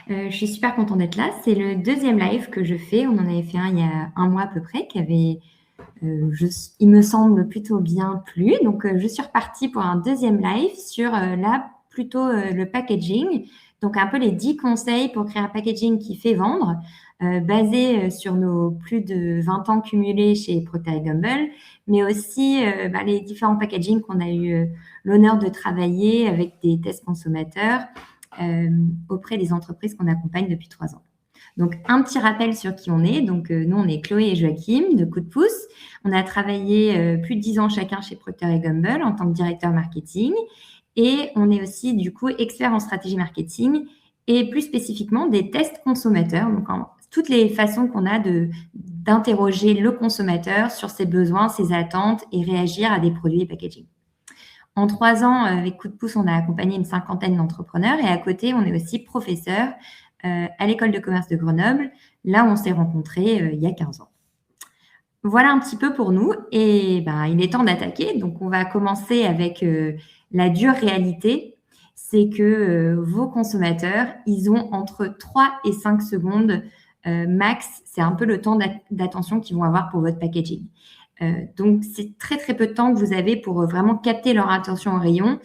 Je suis super contente d'être là. C'est le deuxième live que je fais. On en avait fait un il y a un mois à peu près, qui avait, il me semble, plutôt bien plu. Donc, je suis repartie pour un deuxième live sur, là, plutôt le packaging. Donc, un peu les 10 conseils pour créer un packaging qui fait vendre, basé sur nos plus de 20 ans cumulés chez Procter Gamble, mais aussi les différents packagings qu'on a eu l'honneur de travailler avec des tests consommateurs auprès des entreprises qu'on accompagne depuis 3 ans. Donc, un petit rappel sur qui on est. Donc, nous, on est Chloé et Joachim de Coup de Pouce. On a travaillé plus de 10 ans chacun chez Procter Gamble en tant que directeur marketing. Et on est aussi, du coup, expert en stratégie marketing et plus spécifiquement des tests consommateurs. Donc, toutes les façons qu'on a d'interroger le consommateur sur ses besoins, ses attentes et réagir à des produits et packaging. En 3 ans, avec Coup de Pouce, on a accompagné une 50aine d'entrepreneurs et à côté, on est aussi professeur à l'école de commerce de Grenoble, là où on s'est rencontrés il y a 15 ans. Voilà un petit peu pour nous et il est temps d'attaquer. Donc, on va commencer avec la dure réalité. C'est que vos consommateurs, ils ont entre 3 et 5 secondes max. C'est un peu le temps d'attention qu'ils vont avoir pour votre packaging. Donc, c'est très, très peu de temps que vous avez pour vraiment capter leur attention au rayon.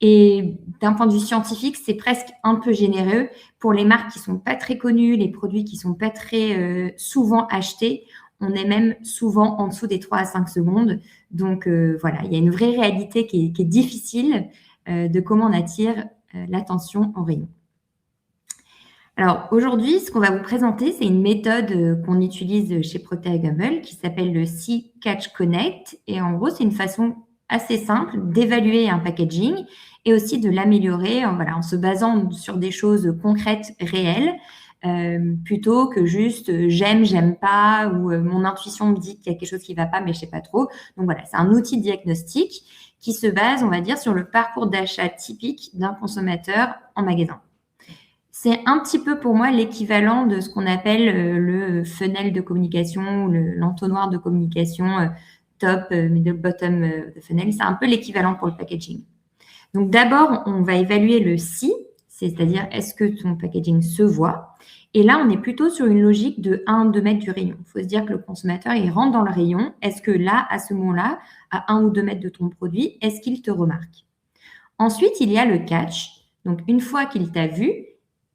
Et d'un point de vue scientifique, c'est presque un peu généreux pour les marques qui sont pas très connues, les produits qui sont pas très souvent achetés. On est même souvent en dessous des 3 à 5 secondes. Donc, voilà, il y a une vraie réalité qui est difficile de comment on attire l'attention au rayon. Alors, aujourd'hui, ce qu'on va vous présenter, c'est une méthode qu'on utilise chez Procter Gamble qui s'appelle le See, Catch, Connect. Et en gros, c'est une façon assez simple d'évaluer un packaging et aussi de l'améliorer en se basant sur des choses concrètes, réelles, plutôt que juste j'aime pas ou mon intuition me dit qu'il y a quelque chose qui va pas, mais je sais pas trop. Donc voilà, c'est un outil de diagnostic qui se base, on va dire, sur le parcours d'achat typique d'un consommateur en magasin. C'est un petit peu pour moi l'équivalent de ce qu'on appelle le funnel de communication ou l'entonnoir de communication top, middle, bottom de funnel. C'est un peu l'équivalent pour le packaging. Donc d'abord, on va évaluer le si, c'est-à-dire est-ce que ton packaging se voit. Et là, on est plutôt sur une logique de 1-2 mètres du rayon. Il faut se dire que le consommateur, il rentre dans le rayon. Est-ce que là, à ce moment-là, à 1 ou 2 mètres de ton produit, est-ce qu'il te remarque? Ensuite, il y a le catch. Donc, une fois qu'il t'a vu,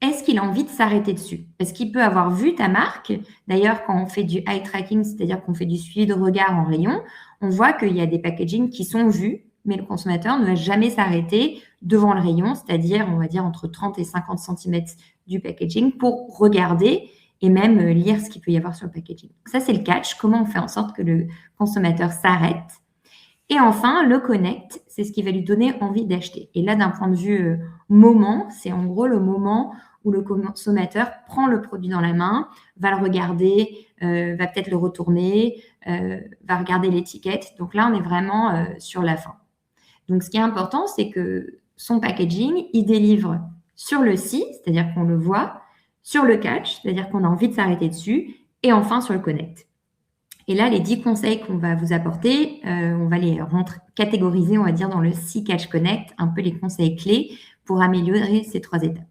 est-ce qu'il a envie de s'arrêter dessus? Parce qu'il peut avoir vu ta marque. D'ailleurs, quand on fait du eye tracking, c'est-à-dire qu'on fait du suivi de regard en rayon, on voit qu'il y a des packagings qui sont vus, mais le consommateur ne va jamais s'arrêter devant le rayon, c'est-à-dire, on va dire, entre 30 et 50 cm du packaging pour regarder et même lire ce qu'il peut y avoir sur le packaging. Donc ça, c'est le catch. Comment on fait en sorte que le consommateur s'arrête? Et enfin, le connect, c'est ce qui va lui donner envie d'acheter. Et là, d'un point de vue moment, c'est en gros le moment où le consommateur prend le produit dans la main, va le regarder, va peut-être le retourner, va regarder l'étiquette. Donc là, on est vraiment sur la fin. Donc, ce qui est important, c'est que son packaging, il délivre sur le si, c'est-à-dire qu'on le voit, sur le catch, c'est-à-dire qu'on a envie de s'arrêter dessus, et enfin sur le connect. Et là, les 10 conseils qu'on va vous apporter, on va les catégoriser, on va dire, dans le See, Catch, Connect, un peu les conseils clés pour améliorer ces 3 étapes.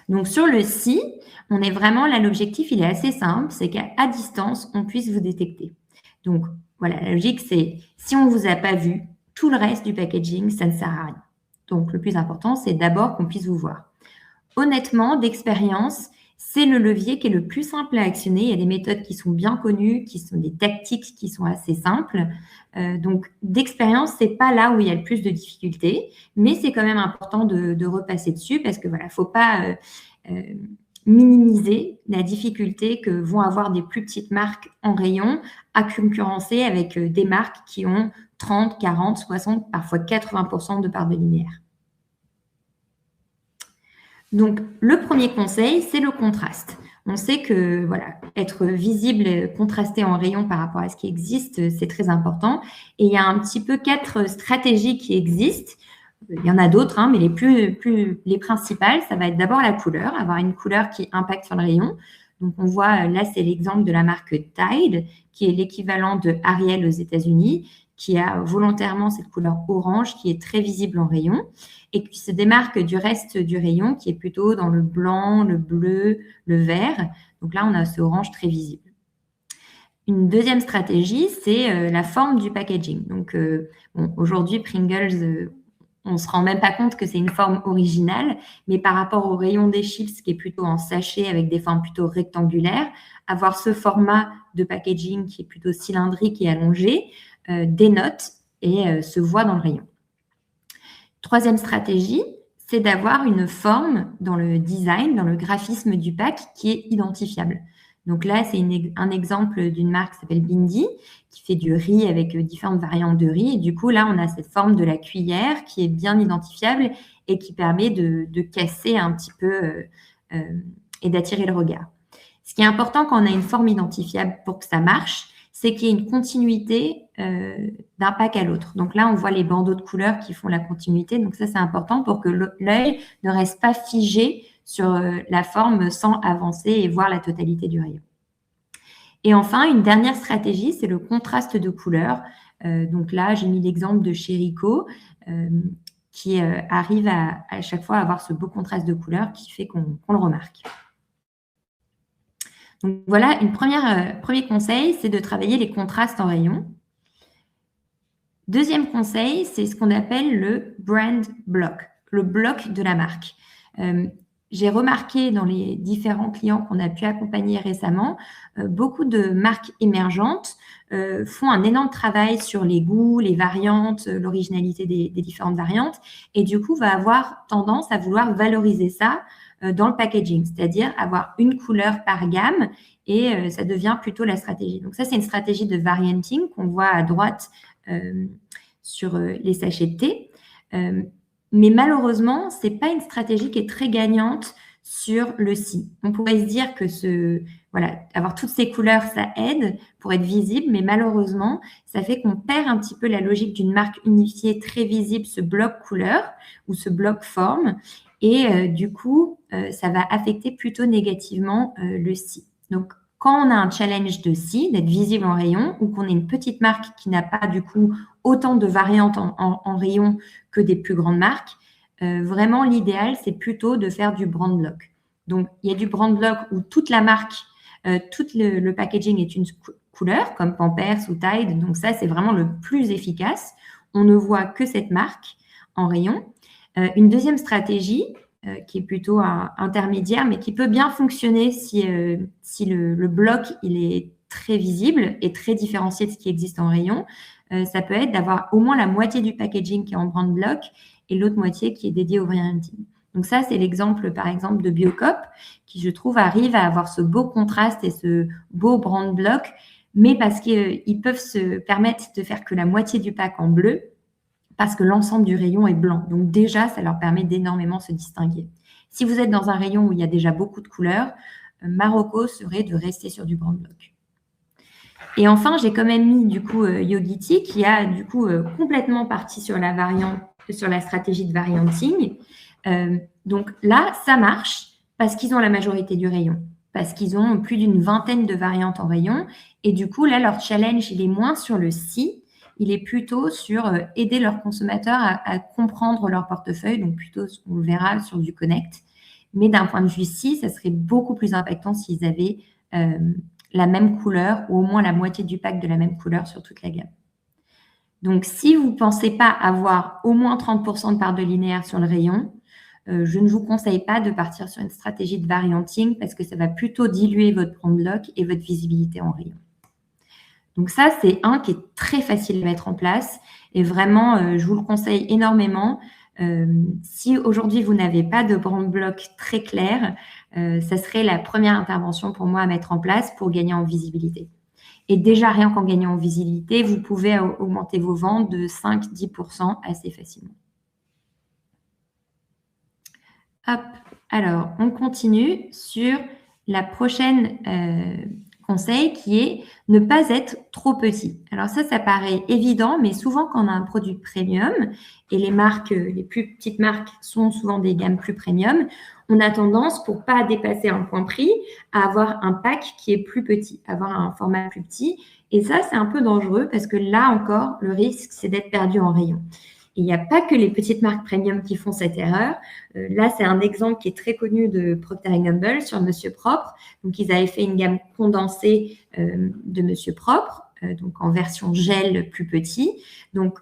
Donc, sur le See, on est vraiment, là, l'objectif, il est assez simple, c'est qu'à distance, on puisse vous détecter. Donc, voilà, la logique, c'est si on ne vous a pas vu, tout le reste du packaging, ça ne sert à rien. Donc, le plus important, c'est d'abord qu'on puisse vous voir. Honnêtement, d'expérience, c'est le levier qui est le plus simple à actionner. Il y a des méthodes qui sont bien connues, qui sont des tactiques qui sont assez simples. Donc, d'expérience, c'est pas là où il y a le plus de difficultés, mais c'est quand même important de repasser dessus parce que voilà, faut pas minimiser la difficulté que vont avoir des plus petites marques en rayon à concurrencer avec des marques qui ont 30, 40, 60, parfois 80% de part de linéaire. Donc, le premier conseil, c'est le contraste. On sait que voilà, être visible, contrasté en rayon par rapport à ce qui existe, c'est très important. Et il y a un petit peu 4 stratégies qui existent. Il y en a d'autres, mais les principales, ça va être d'abord la couleur, avoir une couleur qui impacte sur le rayon. Donc, on voit, là, c'est l'exemple de la marque Tide, qui est l'équivalent de Ariel aux États-Unis, qui a volontairement cette couleur orange qui est très visible en rayon et qui se démarque du reste du rayon qui est plutôt dans le blanc, le bleu, le vert. Donc là, on a ce orange très visible. Une deuxième stratégie, c'est la forme du packaging. Donc bon, aujourd'hui, Pringles, on ne se rend même pas compte que c'est une forme originale, mais par rapport au rayon des chips qui est plutôt en sachet avec des formes plutôt rectangulaires, avoir ce format de packaging qui est plutôt cylindrique et allongé dénote et se voit dans le rayon. Troisième stratégie, c'est d'avoir une forme dans le design, dans le graphisme du pack qui est identifiable. Donc là, c'est un exemple d'une marque qui s'appelle Bindi, qui fait du riz avec différentes variantes de riz. Et du coup, là, on a cette forme de la cuillère qui est bien identifiable et qui permet de casser un petit peu et d'attirer le regard. Ce qui est important quand on a une forme identifiable pour que ça marche, c'est qu'il y ait une continuité d'un pack à l'autre. Donc là, on voit les bandeaux de couleurs qui font la continuité. Donc ça, c'est important pour que l'œil ne reste pas figé sur la forme sans avancer et voir la totalité du rayon. Et enfin, une dernière stratégie, c'est le contraste de couleurs. Donc là, j'ai mis l'exemple de chez Ricoh, qui arrive à chaque fois à avoir ce beau contraste de couleurs qui fait qu'on le remarque. Donc voilà, premier conseil, c'est de travailler les contrastes en rayon. Deuxième conseil, c'est ce qu'on appelle le brand block, le bloc de la marque. J'ai remarqué dans les différents clients qu'on a pu accompagner récemment, beaucoup de marques émergentes font un énorme travail sur les goûts, les variantes, l'originalité des différentes variantes, et du coup va avoir tendance à vouloir valoriser ça dans le packaging, c'est-à-dire avoir une couleur par gamme, et ça devient plutôt la stratégie. Donc ça, c'est une stratégie de varianting qu'on voit à droite sur les sachets de thé. Mais malheureusement, ce n'est pas une stratégie qui est très gagnante sur le si. On pourrait se dire que avoir toutes ces couleurs, ça aide pour être visible, mais malheureusement, ça fait qu'on perd un petit peu la logique d'une marque unifiée très visible, ce bloc couleur ou ce bloc forme, et du coup, ça va affecter plutôt négativement le si. Donc, quand on a un challenge de si, d'être visible en rayon, ou qu'on est une petite marque qui n'a pas du coup autant de variantes en rayon que des plus grandes marques, vraiment l'idéal, c'est plutôt de faire du brand block. Donc, il y a du brand block où toute la marque, tout le packaging est une couleur, comme Pampers ou Tide. Donc ça, c'est vraiment le plus efficace. On ne voit que cette marque en rayon. Une deuxième stratégie, qui est plutôt intermédiaire, mais qui peut bien fonctionner si le bloc il est très visible et très différencié de ce qui existe en rayon. Ça peut être d'avoir au moins la moitié du packaging qui est en brand block et l'autre moitié qui est dédiée au varianting. Donc ça, c'est l'exemple, par exemple, de Biocop, qui, je trouve, arrive à avoir ce beau contraste et ce beau brand block, mais parce qu'ils peuvent se permettre de faire que la moitié du pack en bleu, parce que l'ensemble du rayon est blanc. Donc déjà, ça leur permet d'énormément se distinguer. Si vous êtes dans un rayon où il y a déjà beaucoup de couleurs, Marocco serait de rester sur du brand block. Et enfin, j'ai quand même mis du coup Yogiti qui a du coup complètement parti sur la stratégie de varianting. Donc là, ça marche parce qu'ils ont la majorité du rayon, parce qu'ils ont plus d'une vingtaine de variantes en rayon. Et du coup, là, leur challenge, il est moins sur le si, il est plutôt sur aider leurs consommateurs à comprendre leur portefeuille, donc plutôt, on le verra, sur du connect. Mais d'un point de vue si, ça serait beaucoup plus impactant s'ils avaient la même couleur ou au moins la moitié du pack de la même couleur sur toute la gamme. Donc, si vous ne pensez pas avoir au moins 30% de part de linéaire sur le rayon, je ne vous conseille pas de partir sur une stratégie de varianting parce que ça va plutôt diluer votre brand block et votre visibilité en rayon. Donc ça, c'est un qui est très facile à mettre en place et vraiment, je vous le conseille énormément. Si aujourd'hui, vous n'avez pas de brand block très clair, ça serait la première intervention pour moi à mettre en place pour gagner en visibilité. Et déjà, rien qu'en gagnant en visibilité, vous pouvez augmenter vos ventes de 5-10% assez facilement. Hop, alors, on continue sur la prochaine conseil qui est ne pas être trop petit. Alors ça paraît évident, mais souvent quand on a un produit premium, et les marques, les plus petites marques sont souvent des gammes plus premium, on a tendance, pour pas dépasser un point prix, à avoir un pack qui est plus petit, avoir un format plus petit. Et ça, c'est un peu dangereux parce que là encore, le risque, c'est d'être perdu en rayon. Et il n'y a pas que les petites marques premium qui font cette erreur. Là, c'est un exemple qui est très connu de Procter & Gamble sur Monsieur Propre. Donc, ils avaient fait une gamme condensée de Monsieur Propre, donc en version gel plus petit. Donc,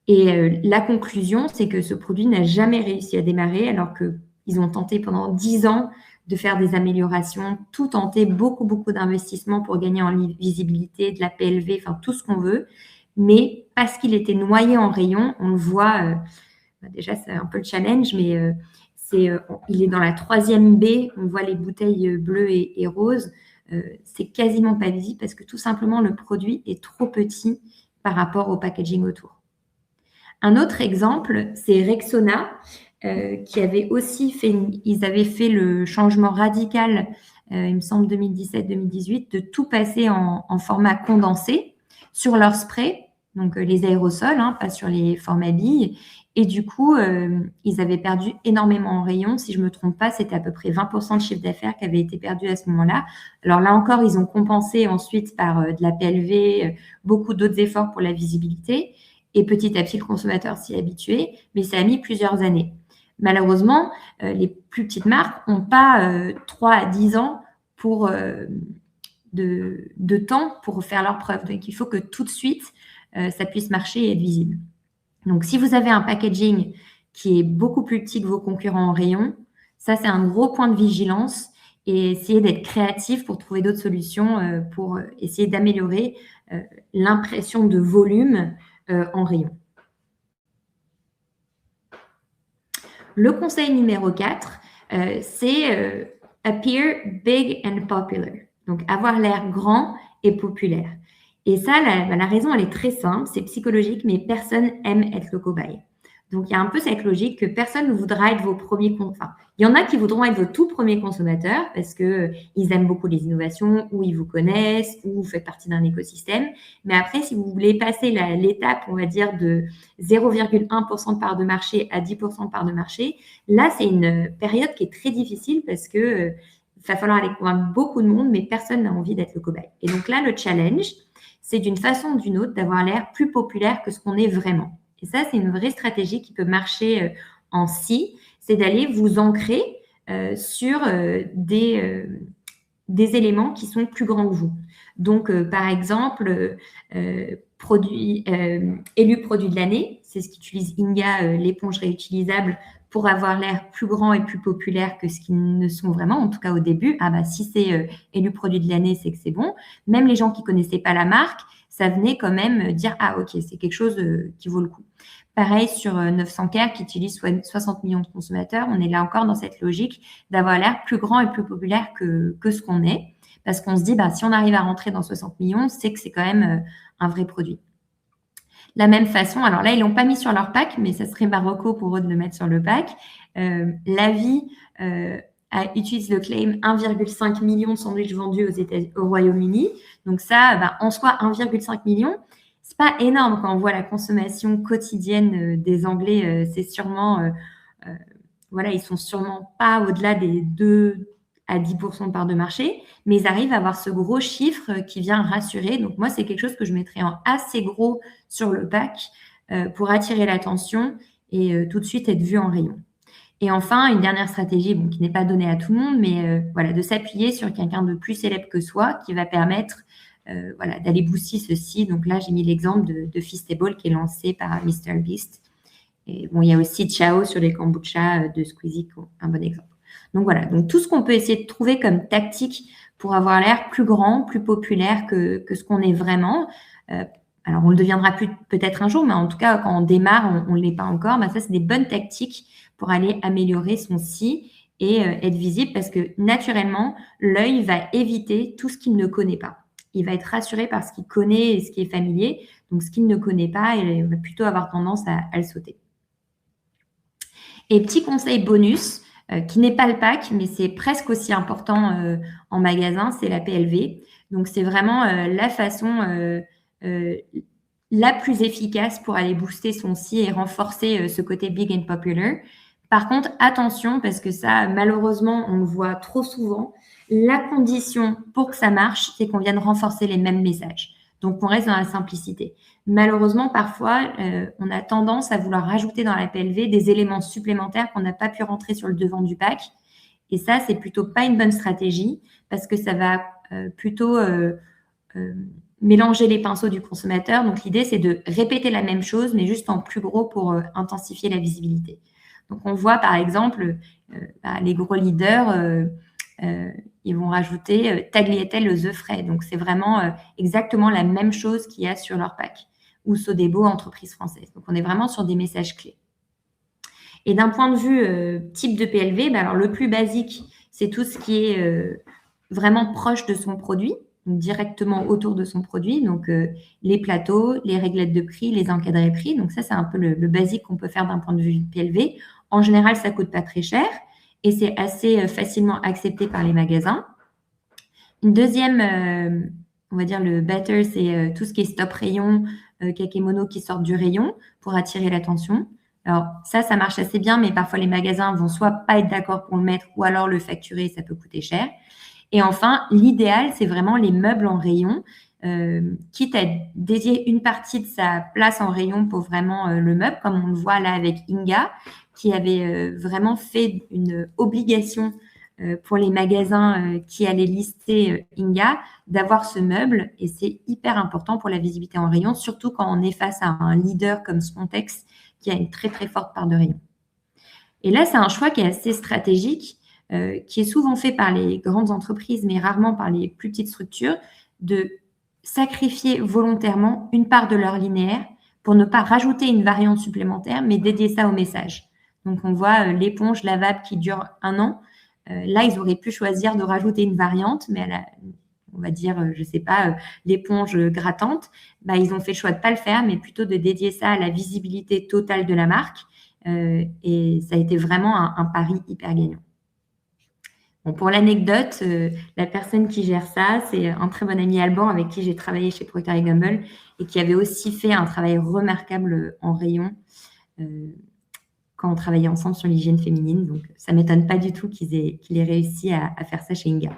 la conclusion, c'est que ce produit n'a jamais réussi à démarrer alors qu'ils ont tenté pendant 10 ans de faire des améliorations, tout tenté, beaucoup d'investissements pour gagner en visibilité, de la PLV, enfin tout ce qu'on veut. Mais parce qu'il était noyé en rayon, on le voit, déjà c'est un peu le challenge, mais il est dans la 3e baie, on voit les bouteilles bleues et roses, c'est quasiment pas visible parce que tout simplement le produit est trop petit par rapport au packaging autour. Un autre exemple, c'est Rexona, qui avait aussi ils avaient fait le changement radical, il me semble 2017-2018, de tout passer en format condensé sur leur spray, donc les aérosols, pas sur les formats billes. Et du coup, ils avaient perdu énormément en rayon. Si je ne me trompe pas, c'était à peu près 20% de chiffre d'affaires qui avait été perdu à ce moment-là. Alors là encore, ils ont compensé ensuite par de la PLV, beaucoup d'autres efforts pour la visibilité. Et petit à petit, le consommateur s'y est habitué, mais ça a mis plusieurs années. Malheureusement, les plus petites marques n'ont pas 3 à 10 ans de temps pour faire leurs preuves. Donc, il faut que tout de suite, ça puisse marcher et être visible. Donc, si vous avez un packaging qui est beaucoup plus petit que vos concurrents en rayon, ça, c'est un gros point de vigilance et essayez d'être créatif pour trouver d'autres solutions pour essayer d'améliorer l'impression de volume en rayon. Le conseil numéro 4, c'est appear big and popular. Donc, avoir l'air grand et populaire. Et ça, la raison, elle est très simple, c'est psychologique, mais personne aime être le cobaye. Donc, il y a un peu cette logique que personne ne voudra être vos premiers... Enfin, il y en a qui voudront être vos tout premiers consommateurs parce qu'ils aiment beaucoup les innovations, ou ils vous connaissent, ou vous faites partie d'un écosystème. Mais après, si vous voulez passer l'étape, on va dire, de 0,1% de part de marché à 10% de part de marché, là, c'est une période qui est très difficile parce que va falloir aller convaincre beaucoup de monde, mais personne n'a envie d'être le cobaye. Et donc là, le challenge, c'est d'une façon ou d'une autre d'avoir l'air plus populaire que ce qu'on est vraiment. Et ça, c'est une vraie stratégie qui peut marcher en si, c'est d'aller vous ancrer sur des éléments qui sont plus grands que vous. Donc, par exemple, élu produit de l'année, c'est ce qu'utilise Inga, l'éponge réutilisable, pour avoir l'air plus grand et plus populaire que ce qu'ils ne sont vraiment, en tout cas au début. Ah bah si c'est élu produit de l'année, c'est que c'est bon. Même les gens qui connaissaient pas la marque, ça venait quand même dire « Ah ok, c'est quelque chose qui vaut le coup ». Pareil sur 900 Care qui utilise 60 millions de consommateurs, on est là encore dans cette logique d'avoir l'air plus grand et plus populaire que ce qu'on est. Parce qu'on se dit, si on arrive à rentrer dans 60 millions, c'est que c'est quand même un vrai produit. De la même façon, alors là, ils ne l'ont pas mis sur leur pack, mais ça serait Marocco pour eux de le mettre sur le pack. La Vie utilise le claim 1,5 million de sandwichs vendus au Royaume-Uni. Donc ça, en soi, 1,5 million, c'est pas énorme quand on voit la consommation quotidienne des Anglais. C'est sûrement, ils sont sûrement pas au-delà des 2 à 10% de part de marché, mais ils arrivent à avoir ce gros chiffre qui vient rassurer. Donc moi, c'est quelque chose que je mettrais en assez gros sur le pack pour attirer l'attention et tout de suite être vu en rayon. Et enfin, une dernière stratégie qui n'est pas donnée à tout le monde, mais de s'appuyer sur quelqu'un de plus célèbre que soi qui va permettre d'aller booster ceci. Donc là, j'ai mis l'exemple de Feastable qui est lancé par MrBeast. Et il y a aussi Ciao sur les kombucha de Squeezie, un bon exemple. Donc voilà, donc tout ce qu'on peut essayer de trouver comme tactique pour avoir l'air plus grand, plus populaire que ce qu'on est vraiment. Alors, on le deviendra plus peut-être un jour, mais en tout cas, quand on démarre, on ne l'est pas encore. Ça, c'est des bonnes tactiques pour aller améliorer son si et être visible parce que naturellement, l'œil va éviter tout ce qu'il ne connaît pas. Il va être rassuré par ce qu'il connaît et ce qui est familier. Donc, ce qu'il ne connaît pas, il va plutôt avoir tendance à le sauter. Et petit conseil bonus, qui n'est pas le pack, mais c'est presque aussi important en magasin, c'est la PLV. Donc, c'est vraiment la façon la plus efficace pour aller booster son SI et renforcer ce côté big and popular. Par contre, attention, parce que ça, malheureusement, on le voit trop souvent, la condition pour que ça marche, c'est qu'on vienne renforcer les mêmes messages. Donc, on reste dans la simplicité. Malheureusement, parfois, on a tendance à vouloir rajouter dans la PLV des éléments supplémentaires qu'on n'a pas pu rentrer sur le devant du pack. Et ça, c'est plutôt pas une bonne stratégie parce que ça va plutôt mélanger les pinceaux du consommateur. Donc, l'idée, c'est de répéter la même chose, mais juste en plus gros pour intensifier la visibilité. Donc, on voit, par exemple, les gros leaders, ils vont rajouter tagliatelle aux œufs frais. Donc, c'est vraiment exactement la même chose qu'il y a sur leur pack. Ou Sodebo, entreprise française. Donc, on est vraiment sur des messages clés. Et d'un point de vue type de PLV, alors le plus basique, c'est tout ce qui est vraiment proche de son produit, donc directement autour de son produit. Donc, les plateaux, les réglettes de prix, les encadrés prix. Donc, ça, c'est un peu le basique qu'on peut faire d'un point de vue PLV. En général, ça ne coûte pas très cher et c'est assez facilement accepté par les magasins. Une deuxième, on va dire le better, c'est tout ce qui est stop rayon, kakémono qui sortent du rayon pour attirer l'attention. Alors ça marche assez bien, mais parfois les magasins vont soit pas être d'accord pour le mettre ou alors le facturer, ça peut coûter cher. Et enfin, l'idéal, c'est vraiment les meubles en rayon, quitte à dédier une partie de sa place en rayon pour vraiment le meuble, comme on le voit là avec Inga, qui avait vraiment fait une obligation pour les magasins qui allaient lister Inga, d'avoir ce meuble. Et c'est hyper important pour la visibilité en rayon, surtout quand on est face à un leader comme Spontex, qui a une très, très forte part de rayon. Et là, c'est un choix qui est assez stratégique, qui est souvent fait par les grandes entreprises, mais rarement par les plus petites structures, de sacrifier volontairement une part de leur linéaire pour ne pas rajouter une variante supplémentaire, mais dédier ça au message. Donc, on voit l'éponge lavable qui dure 1 an. Là, ils auraient pu choisir de rajouter une variante, mais on va dire, je ne sais pas, l'éponge grattante. Ils ont fait le choix de ne pas le faire, mais plutôt de dédier ça à la visibilité totale de la marque. Et ça a été vraiment un pari hyper gagnant. Bon, pour l'anecdote, la personne qui gère ça, c'est un très bon ami Alban avec qui j'ai travaillé chez Procter & Gamble et qui avait aussi fait un travail remarquable en rayon quand on travaillait ensemble sur l'hygiène féminine. Donc, ça ne m'étonne pas du tout qu'il ait réussi à faire ça chez Inga.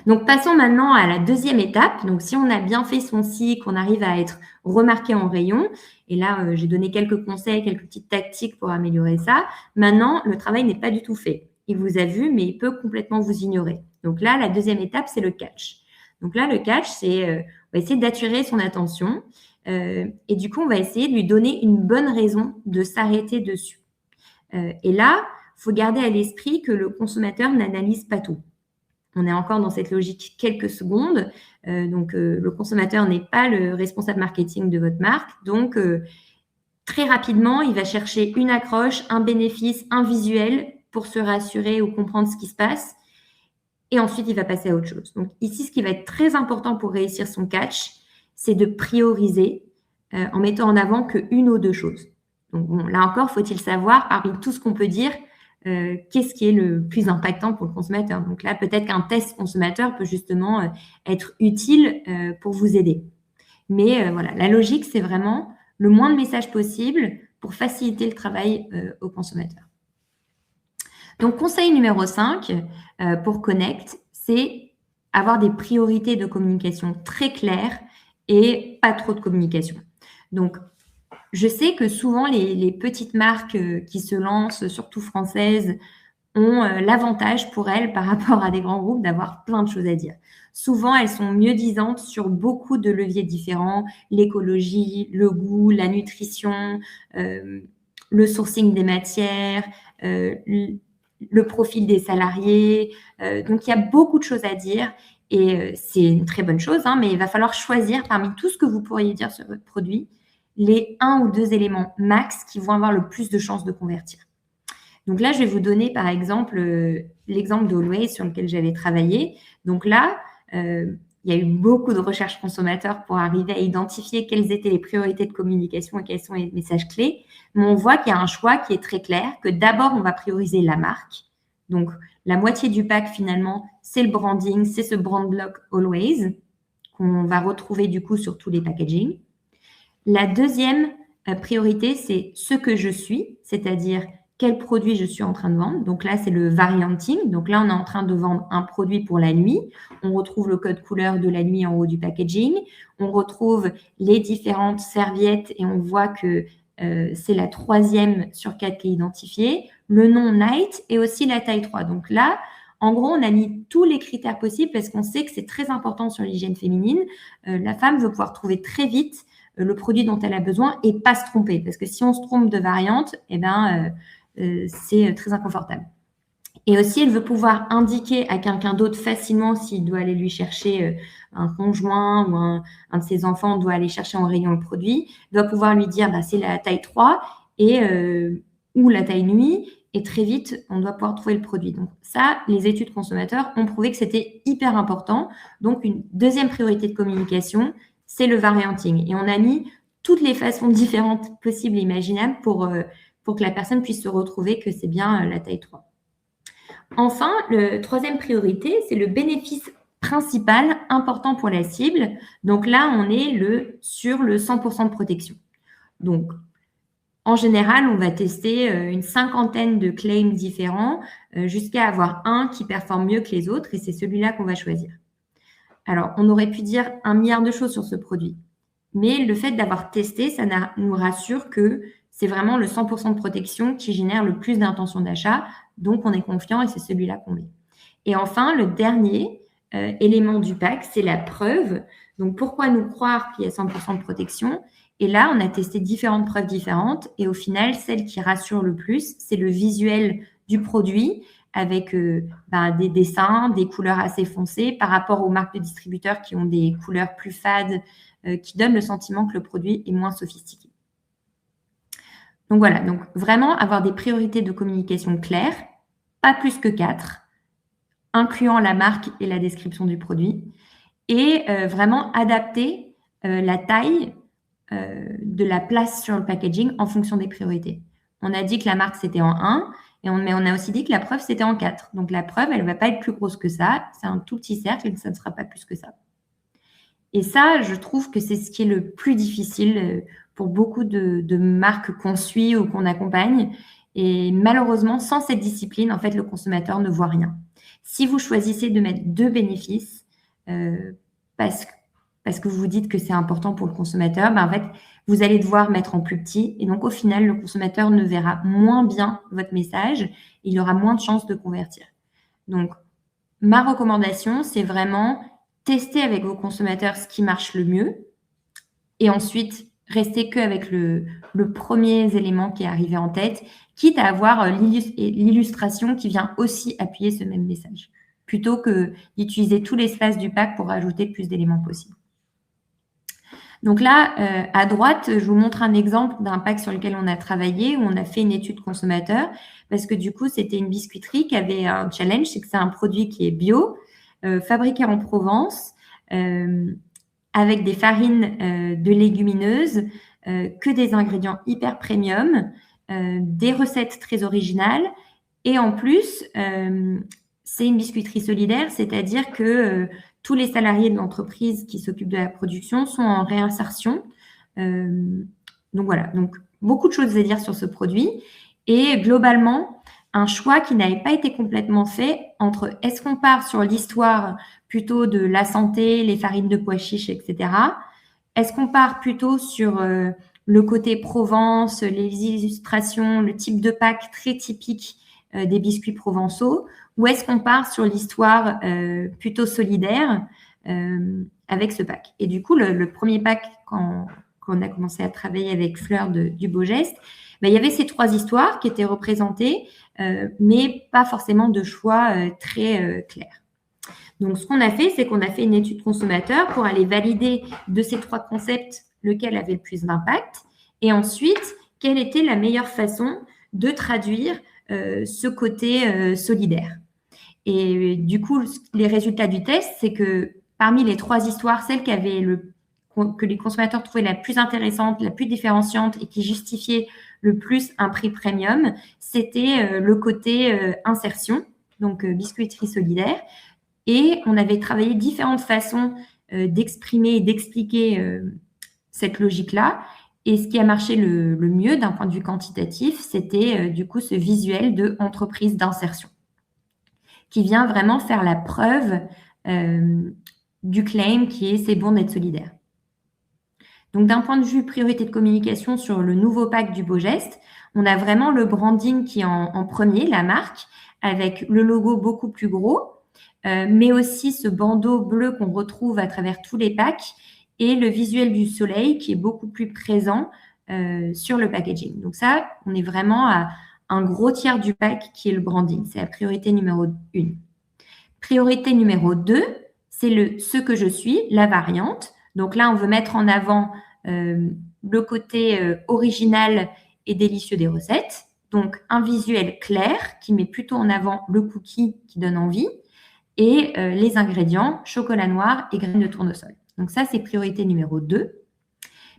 Donc, passons maintenant à la deuxième étape. Donc, si on a bien fait son SI, qu'on arrive à être remarqué en rayon, et là, j'ai donné quelques conseils, quelques petites tactiques pour améliorer ça. Maintenant, le travail n'est pas du tout fait. Il vous a vu, mais il peut complètement vous ignorer. Donc là, la deuxième étape, c'est le catch. Donc là, le catch, c'est on va essayer d'attirer son attention et du coup, on va essayer de lui donner une bonne raison de s'arrêter dessus. Et là, il faut garder à l'esprit que le consommateur n'analyse pas tout. On est encore dans cette logique quelques secondes. Donc, le consommateur n'est pas le responsable marketing de votre marque. Donc, très rapidement, il va chercher une accroche, un bénéfice, un visuel pour se rassurer ou comprendre ce qui se passe. Et ensuite, il va passer à autre chose. Donc, ici, ce qui va être très important pour réussir son catch, c'est de prioriser en mettant en avant qu'une ou deux choses. Donc, bon, là encore, faut-il savoir, parmi tout ce qu'on peut dire, qu'est-ce qui est le plus impactant pour le consommateur. Donc là, peut-être qu'un test consommateur peut justement être utile pour vous aider. Mais voilà, la logique, c'est vraiment le moins de messages possible pour faciliter le travail au consommateur. Donc, conseil numéro 5 pour Connect, c'est avoir des priorités de communication très claires et pas trop de communication. Donc, je sais que souvent, les petites marques qui se lancent, surtout françaises, ont l'avantage pour elles, par rapport à des grands groupes, d'avoir plein de choses à dire. Souvent, elles sont mieux disantes sur beaucoup de leviers différents, l'écologie, le goût, la nutrition, le sourcing des matières, le profil des salariés. Donc, il y a beaucoup de choses à dire et c'est une très bonne chose, mais il va falloir choisir parmi tout ce que vous pourriez dire sur votre produit, les 1 ou 2 éléments max qui vont avoir le plus de chances de convertir. Donc là, je vais vous donner par exemple l'exemple d'Always sur lequel j'avais travaillé. Donc là, il y a eu beaucoup de recherches consommateurs pour arriver à identifier quelles étaient les priorités de communication et quels sont les messages clés. Mais on voit qu'il y a un choix qui est très clair, que d'abord, on va prioriser la marque. Donc, la moitié du pack, finalement, c'est le branding, c'est ce brand block always qu'on va retrouver du coup sur tous les packaging. La deuxième priorité, c'est ce que je suis, c'est-à-dire quel produit je suis en train de vendre. Donc là, c'est le varianting. Donc là, on est en train de vendre un produit pour la nuit. On retrouve le code couleur de la nuit en haut du packaging. On retrouve les différentes serviettes et on voit que c'est la 3e sur 4 qui est identifiée. Le nom night et aussi la taille 3. Donc là, en gros, on a mis tous les critères possibles parce qu'on sait que c'est très important sur l'hygiène féminine. La femme veut pouvoir trouver très vite le produit dont elle a besoin et pas se tromper. Parce que si on se trompe de variante, c'est très inconfortable. Et aussi, elle veut pouvoir indiquer à quelqu'un d'autre facilement s'il doit aller lui chercher un conjoint ou un de ses enfants doit aller chercher en rayon le produit, doit pouvoir lui dire c'est la taille 3 ou la taille nuit, et très vite, on doit pouvoir trouver le produit. Donc ça, les études consommateurs ont prouvé que c'était hyper important. Donc une deuxième priorité de communication, c'est le varianting. Et on a mis toutes les façons différentes possibles et imaginables pour que la personne puisse se retrouver que c'est bien la taille 3. Enfin, la troisième priorité, c'est le bénéfice principal important pour la cible. Donc là, on est sur le 100% de protection. Donc, en général, on va tester une 50aine de claims différents jusqu'à avoir un qui performe mieux que les autres et c'est celui-là qu'on va choisir. Alors, on aurait pu dire 1 milliard de choses sur ce produit, mais le fait d'avoir testé, ça nous rassure que c'est vraiment le 100% de protection qui génère le plus d'intention d'achat, donc on est confiant et c'est celui-là qu'on met. Et enfin, le dernier élément du pack, c'est la preuve. Donc, pourquoi nous croire qu'il y a 100% de protection ? Et là, on a testé différentes preuves différentes et au final, celle qui rassure le plus, c'est le visuel du produit avec des dessins, des couleurs assez foncées par rapport aux marques de distributeurs qui ont des couleurs plus fades qui donnent le sentiment que le produit est moins sophistiqué. Donc voilà, donc vraiment avoir des priorités de communication claires, pas plus que 4, incluant la marque et la description du produit, et vraiment adapter la taille de la place sur le packaging en fonction des priorités. On a dit que la marque, c'était en 1, mais on a aussi dit que la preuve, c'était en 4. Donc la preuve, elle ne va pas être plus grosse que ça. C'est un tout petit cercle et ça ne sera pas plus que ça. Et ça, je trouve que c'est ce qui est le plus difficile pour beaucoup de marques qu'on suit ou qu'on accompagne. Et malheureusement, sans cette discipline, en fait, le consommateur ne voit rien. Si vous choisissez de mettre 2 bénéfices parce que vous vous dites que c'est important pour le consommateur, en fait, vous allez devoir mettre en plus petit. Et donc, au final, le consommateur ne verra moins bien votre message. Il aura moins de chances de convertir. Donc, ma recommandation, c'est vraiment tester avec vos consommateurs ce qui marche le mieux et ensuite rester qu'avec le premier élément qui est arrivé en tête, quitte à avoir l'illustration qui vient aussi appuyer ce même message, plutôt que d'utiliser tout l'espace du pack pour rajouter le plus d'éléments possible. Donc là, à droite, je vous montre un exemple d'un pack sur lequel on a travaillé, où on a fait une étude consommateur, parce que du coup, c'était une biscuiterie qui avait un challenge, c'est que c'est un produit qui est bio, fabriqué en Provence, avec des farines de légumineuses, que des ingrédients hyper premium, des recettes très originales, et en plus, c'est une biscuiterie solidaire, c'est-à-dire que tous les salariés de l'entreprise qui s'occupent de la production sont en réinsertion. Donc voilà, donc beaucoup de choses à dire sur ce produit. Et globalement, un choix qui n'avait pas été complètement fait entre est-ce qu'on part sur l'histoire plutôt de la santé, les farines de pois chiches, etc. Est-ce qu'on part plutôt sur le côté Provence, les illustrations, le type de pack très typique des biscuits provençaux, ou est-ce qu'on part sur l'histoire plutôt solidaire avec ce pack? Et du coup, le premier pack, quand on a commencé à travailler avec Fleur du Beau Geste, il y avait ces 3 histoires qui étaient représentées, mais pas forcément de choix très clairs. Donc, ce qu'on a fait, c'est qu'on a fait une étude consommateur pour aller valider de ces 3 concepts lequel avait le plus d'impact, et ensuite, quelle était la meilleure façon de traduire ce côté solidaire. Et du coup, les résultats du test, c'est que parmi les 3 histoires, celle que les consommateurs trouvaient la plus intéressante, la plus différenciante et qui justifiait le plus un prix premium, c'était le côté insertion, donc biscuiterie solidaire. Et on avait travaillé différentes façons d'exprimer et d'expliquer cette logique-là. Et ce qui a marché le mieux d'un point de vue quantitatif, c'était du coup ce visuel de entreprise d'insertion qui vient vraiment faire la preuve du claim qui est « c'est bon d'être solidaire ». Donc, d'un point de vue priorité de communication sur le nouveau pack du Beau Geste, on a vraiment le branding qui est en premier, la marque, avec le logo beaucoup plus gros, mais aussi ce bandeau bleu qu'on retrouve à travers tous les packs et le visuel du soleil qui est beaucoup plus présent sur le packaging. Donc ça, on est vraiment à un gros tiers du pack qui est le branding. C'est la priorité numéro 1. Priorité numéro 2, c'est ce que je suis, la variante. Donc là, on veut mettre en avant le côté original et délicieux des recettes. Donc, un visuel clair qui met plutôt en avant le cookie qui donne envie et les ingrédients, chocolat noir et graines de tournesol. Donc ça, c'est priorité numéro 2.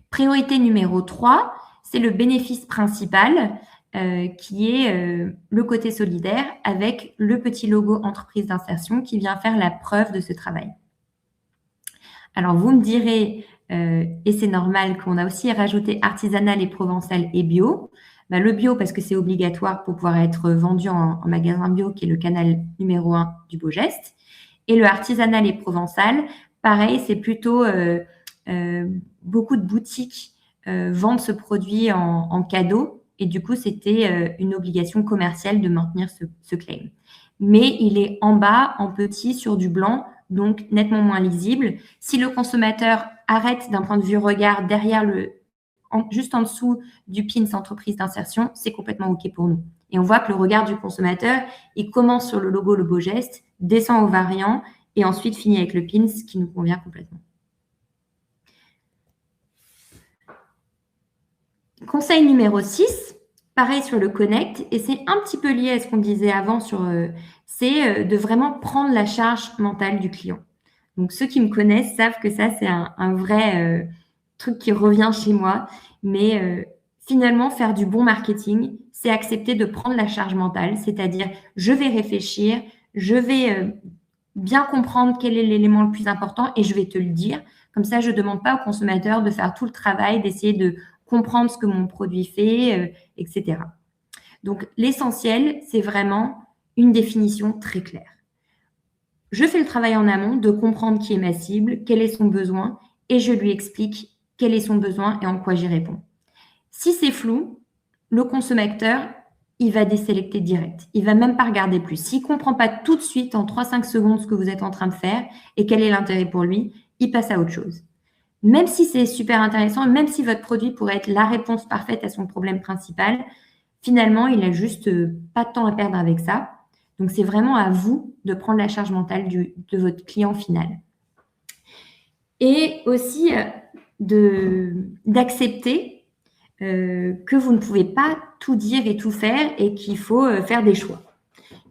Priorité numéro 3, c'est le bénéfice principal qui est le côté solidaire avec le petit logo entreprise d'insertion qui vient faire la preuve de ce travail. Alors, vous me direz, et c'est normal qu'on a aussi rajouté artisanal et provençal et bio. Bah, le bio, parce que c'est obligatoire pour pouvoir être vendu en magasin bio, qui est le canal numéro 1 du Beau Geste. Et le artisanal et provençal, pareil, c'est plutôt beaucoup de boutiques vendent ce produit en cadeau. Et du coup, c'était une obligation commerciale de maintenir ce claim. Mais il est en bas, en petit, sur du blanc, donc nettement moins lisible. Si le consommateur arrête d'un point de vue regard derrière juste en dessous du pins entreprise d'insertion, c'est complètement OK pour nous. Et on voit que le regard du consommateur, il commence sur le logo Le Beau Geste, descend au variant et ensuite finit avec le pins qui nous convient complètement. Conseil numéro 6, pareil sur le connect, et c'est un petit peu lié à ce qu'on disait avant c'est de vraiment prendre la charge mentale du client. Donc, ceux qui me connaissent savent que ça, c'est un vrai truc qui revient chez moi. Mais finalement, faire du bon marketing, c'est accepter de prendre la charge mentale, c'est-à-dire je vais réfléchir, je vais bien comprendre quel est l'élément le plus important et je vais te le dire. Comme ça, je ne demande pas au consommateur de faire tout le travail, d'essayer de comprendre ce que mon produit fait, etc. Donc, l'essentiel, c'est vraiment une définition très claire. Je fais le travail en amont de comprendre qui est ma cible, quel est son besoin, et je lui explique quel est son besoin et en quoi j'y réponds. Si c'est flou, le consommateur, il va désélecter direct. Il ne va même pas regarder plus. S'il ne comprend pas tout de suite, en 3-5 secondes, ce que vous êtes en train de faire et quel est l'intérêt pour lui, il passe à autre chose. Même si c'est super intéressant, même si votre produit pourrait être la réponse parfaite à son problème principal, finalement, il n'a juste pas de temps à perdre avec ça. Donc, c'est vraiment à vous de prendre la charge mentale de votre client final. Et aussi d'accepter que vous ne pouvez pas tout dire et tout faire et qu'il faut faire des choix.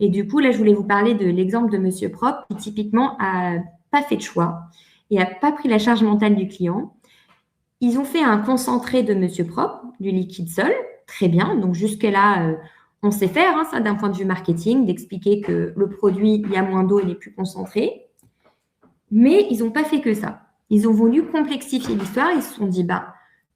Et du coup, là, je voulais vous parler de l'exemple de Monsieur Propre qui, typiquement, n'a pas fait de choix et n'a pas pris la charge mentale du client. Ils ont fait un concentré de Monsieur Propre, du liquide sol, très bien. Donc, jusque-là, on sait faire, ça d'un point de vue marketing, d'expliquer que le produit, il y a moins d'eau, il est plus concentré. Mais ils n'ont pas fait que ça. Ils ont voulu complexifier l'histoire. Ils se sont dit,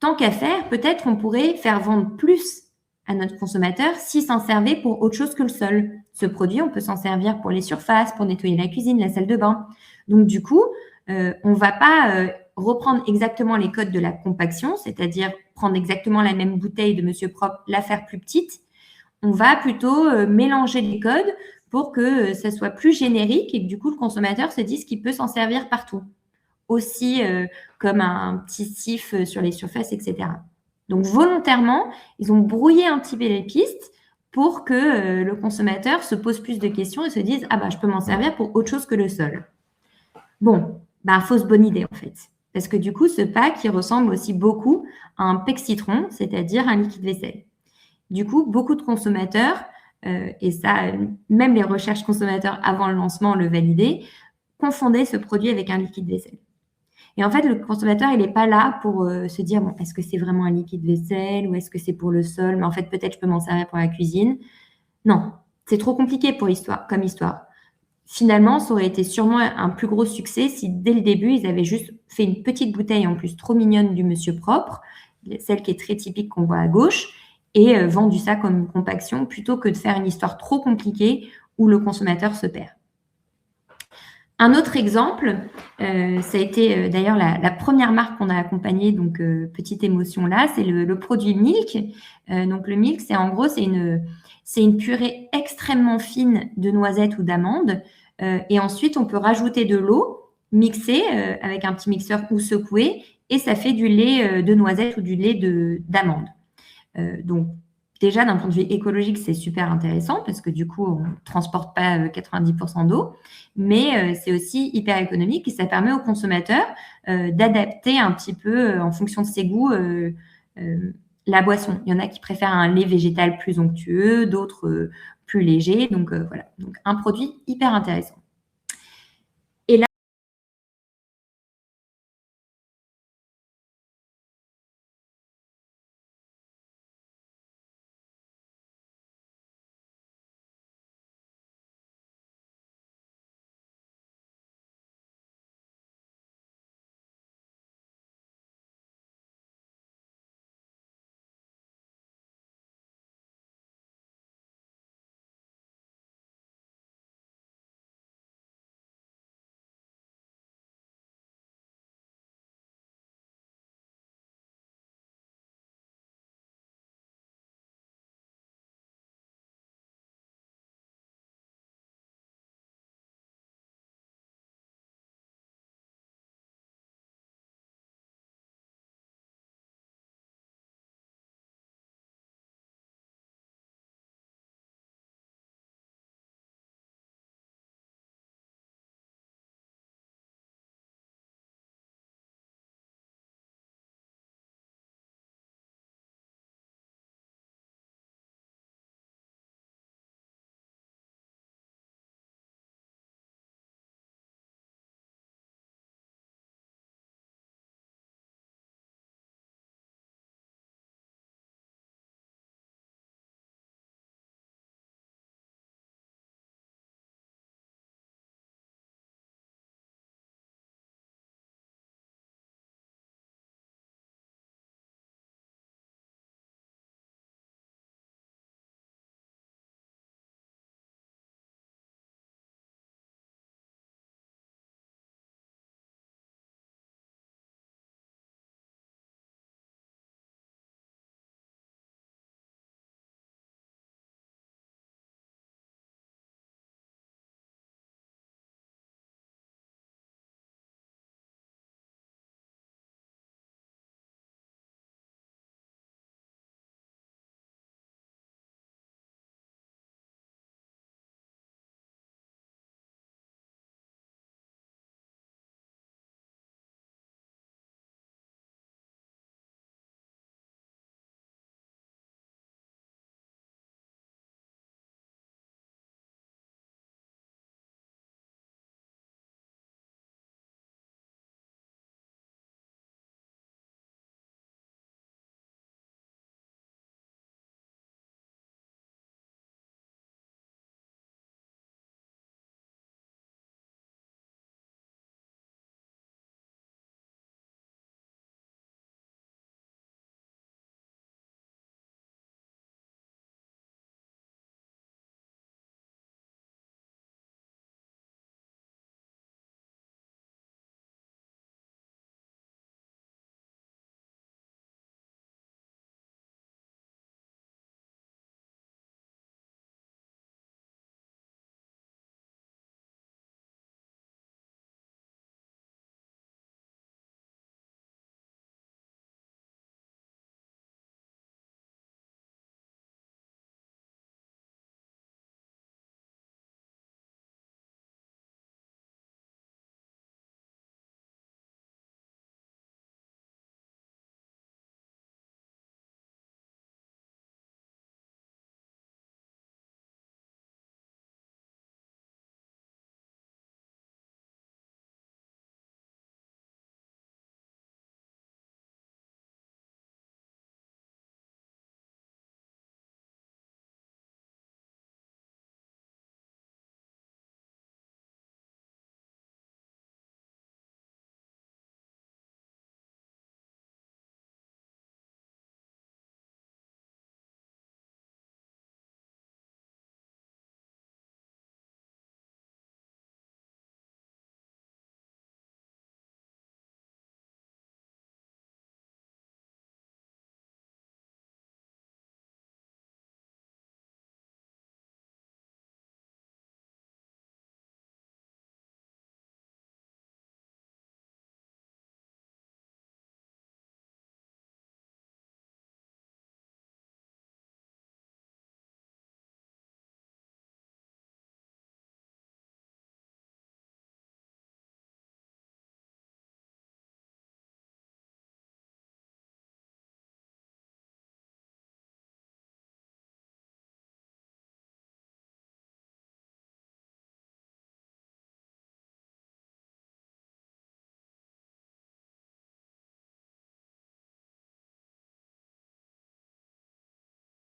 tant qu'à faire, peut-être on pourrait faire vendre plus à notre consommateur s'il s'en servait pour autre chose que le sol. Ce produit, on peut s'en servir pour les surfaces, pour nettoyer la cuisine, la salle de bain. Donc, du coup, on ne va pas reprendre exactement les codes de la compaction, c'est-à-dire prendre exactement la même bouteille de Monsieur Propre, la faire plus petite. On va plutôt mélanger les codes pour que ça soit plus générique et que du coup, le consommateur se dise qu'il peut s'en servir partout. Aussi comme un petit sif sur les surfaces, etc. Donc, volontairement, ils ont brouillé un petit peu les pistes pour que le consommateur se pose plus de questions et se dise « Ah je peux m'en servir pour autre chose que le sol ». Bon, fausse bonne idée en fait. Parce que du coup, ce pack, il ressemble aussi beaucoup à un pec citron, c'est-à-dire un liquide vaisselle. Du coup, beaucoup de consommateurs, et ça, même les recherches consommateurs avant le lancement le validaient, confondait ce produit avec un liquide vaisselle. Et en fait, le consommateur, il n'est pas là pour se dire, bon, est-ce que c'est vraiment un liquide vaisselle ou est-ce que c'est pour le sol? Mais en fait, peut-être je peux m'en servir pour la cuisine. Non, c'est trop compliqué comme histoire. Finalement, ça aurait été sûrement un plus gros succès si dès le début, ils avaient juste fait une petite bouteille en plus trop mignonne du Monsieur Propre, celle qui est très typique qu'on voit à gauche, et vendu ça comme une compaction plutôt que de faire une histoire trop compliquée où le consommateur se perd. Un autre exemple, ça a été d'ailleurs la première marque qu'on a accompagnée, donc petite émotion là, c'est le produit Milk. Donc le Milk, c'est en gros, c'est une purée extrêmement fine de noisettes ou d'amandes. Et ensuite, on peut rajouter de l'eau, mixer avec un petit mixeur ou secouer, et ça fait du lait de noisette ou du lait d'amande. Donc, déjà, d'un point de vue écologique, c'est super intéressant parce que du coup, on ne transporte pas 90% d'eau, mais c'est aussi hyper économique et ça permet aux consommateurs d'adapter un petit peu en fonction de ses goûts la boisson. Il y en a qui préfèrent un lait végétal plus onctueux, d'autres plus léger. Donc, voilà. Donc, un produit hyper intéressant. Et là,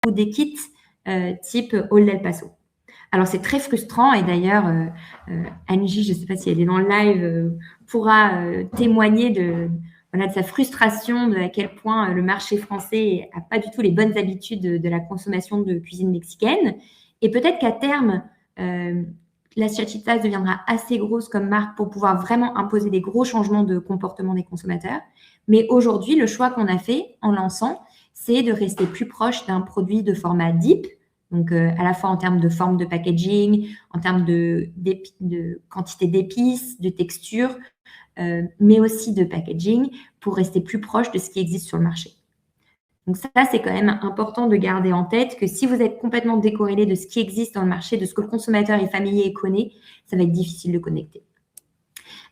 ou des kits type Old El Paso. Alors, c'est très frustrant et d'ailleurs, Angie, je ne sais pas si elle est dans le live, pourra témoigner de sa frustration, de à quel point le marché français n'a pas du tout les bonnes habitudes de la consommation de cuisine mexicaine. Et peut-être qu'à terme, Las Chachitas deviendra assez grosse comme marque pour pouvoir vraiment imposer des gros changements de comportement des consommateurs. Mais aujourd'hui, le choix qu'on a fait en lançant, c'est de rester plus proche d'un produit de format deep, donc à la fois en termes de forme de packaging, en termes de quantité d'épices, de texture, mais aussi de packaging pour rester plus proche de ce qui existe sur le marché. Donc ça, c'est quand même important de garder en tête que si vous êtes complètement décorrélé de ce qui existe dans le marché, de ce que le consommateur est familier et connaît, ça va être difficile de connecter.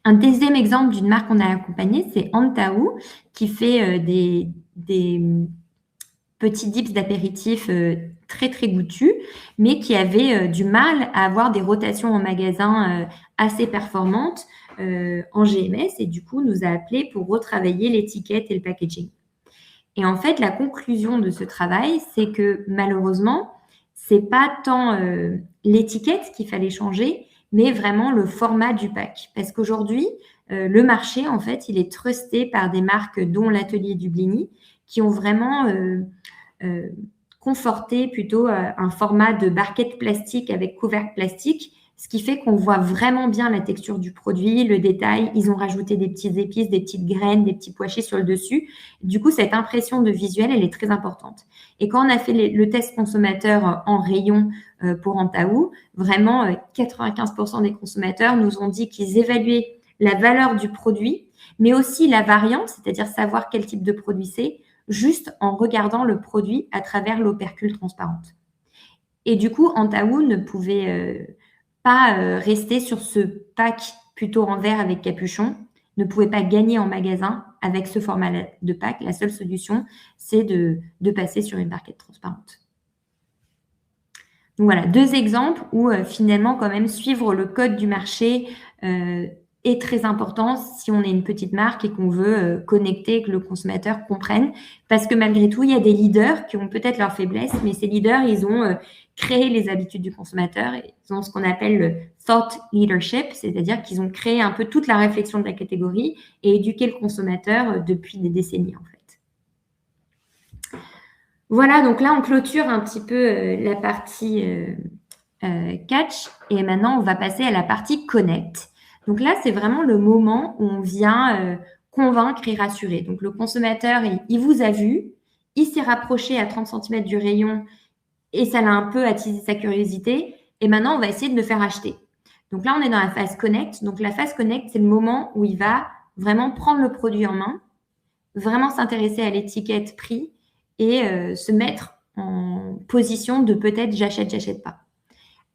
Un deuxième exemple d'une marque qu'on a accompagnée, c'est Antaou, qui fait des petits dips d'apéritifs très, très goûtus, mais qui avait du mal à avoir des rotations en magasin assez performantes en GMS et du coup nous a appelé pour retravailler l'étiquette et le packaging. Et en fait, la conclusion de ce travail, c'est que malheureusement, c'est pas tant l'étiquette qu'il fallait changer, mais vraiment le format du pack. Parce qu'aujourd'hui, le marché, en fait, il est trusté par des marques dont l'Atelier du Bligny, qui ont vraiment conforté plutôt un format de barquette plastique avec couvercle plastique, ce qui fait qu'on voit vraiment bien la texture du produit, le détail. Ils ont rajouté des petites épices, des petites graines, des petits pois chiches sur le dessus. Du coup, cette impression de visuel, elle est très importante. Et quand on a fait le test consommateur en rayon pour Antaou, vraiment 95% des consommateurs nous ont dit qu'ils évaluaient la valeur du produit, mais aussi la variante, c'est-à-dire savoir quel type de produit c'est, juste en regardant le produit à travers l'opercule transparente. Et du coup, Antaou ne pouvait pas rester sur ce pack plutôt en verre avec capuchon, ne pouvait pas gagner en magasin avec ce format de pack. La seule solution, c'est de passer sur une barquette transparente. Donc voilà, 2 exemples où finalement, quand même, suivre le code du marché est très important si on est une petite marque et qu'on veut connecter, que le consommateur comprenne. Parce que malgré tout, il y a des leaders qui ont peut-être leurs faiblesses, mais ces leaders, ils ont créé les habitudes du consommateur. Ils ont ce qu'on appelle le thought leadership, c'est-à-dire qu'ils ont créé un peu toute la réflexion de la catégorie et éduqué le consommateur depuis des décennies, en fait. Voilà, donc là, on clôture un petit peu la partie catch et maintenant, on va passer à la partie connect. Donc là, c'est vraiment le moment où on vient convaincre et rassurer. Donc le consommateur, il vous a vu, il s'est rapproché à 30 cm du rayon et ça l'a un peu attisé sa curiosité. Et maintenant, on va essayer de le faire acheter. Donc là, on est dans la phase connect. Donc la phase connect, c'est le moment où il va vraiment prendre le produit en main, vraiment s'intéresser à l'étiquette prix et se mettre en position de peut-être j'achète pas.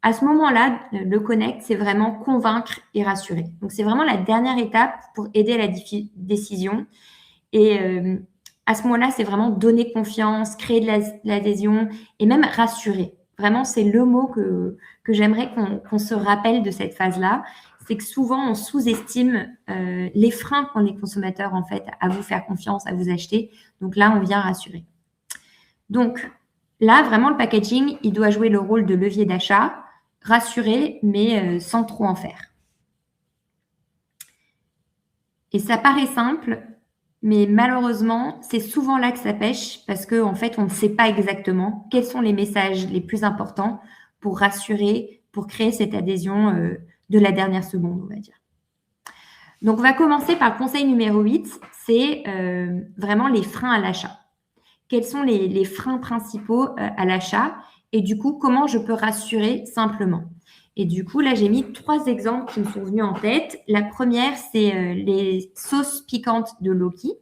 À ce moment-là, le connect, c'est vraiment convaincre et rassurer. Donc, c'est vraiment la dernière étape pour aider à la décision. Et à ce moment-là, c'est vraiment donner confiance, créer de l'adhésion et même rassurer. Vraiment, c'est le mot que j'aimerais qu'on se rappelle de cette phase-là. C'est que souvent, on sous-estime les freins qu'ont les consommateurs, en fait, à vous faire confiance, à vous acheter. Donc là, on vient rassurer. Donc, là, vraiment, le packaging, il doit jouer le rôle de levier d'achat, rassurer, mais sans trop en faire. Et ça paraît simple, mais malheureusement, c'est souvent là que ça pêche parce qu'en fait, on ne sait pas exactement quels sont les messages les plus importants pour rassurer, pour créer cette adhésion de la dernière seconde, on va dire. Donc, on va commencer par le conseil numéro 8, c'est vraiment les freins à l'achat. Quels sont les freins principaux à l'achat? Et du coup, comment je peux rassurer simplement? Et du coup, là, j'ai mis 3 exemples qui me sont venus en tête. La première, c'est les sauces piquantes de Loki.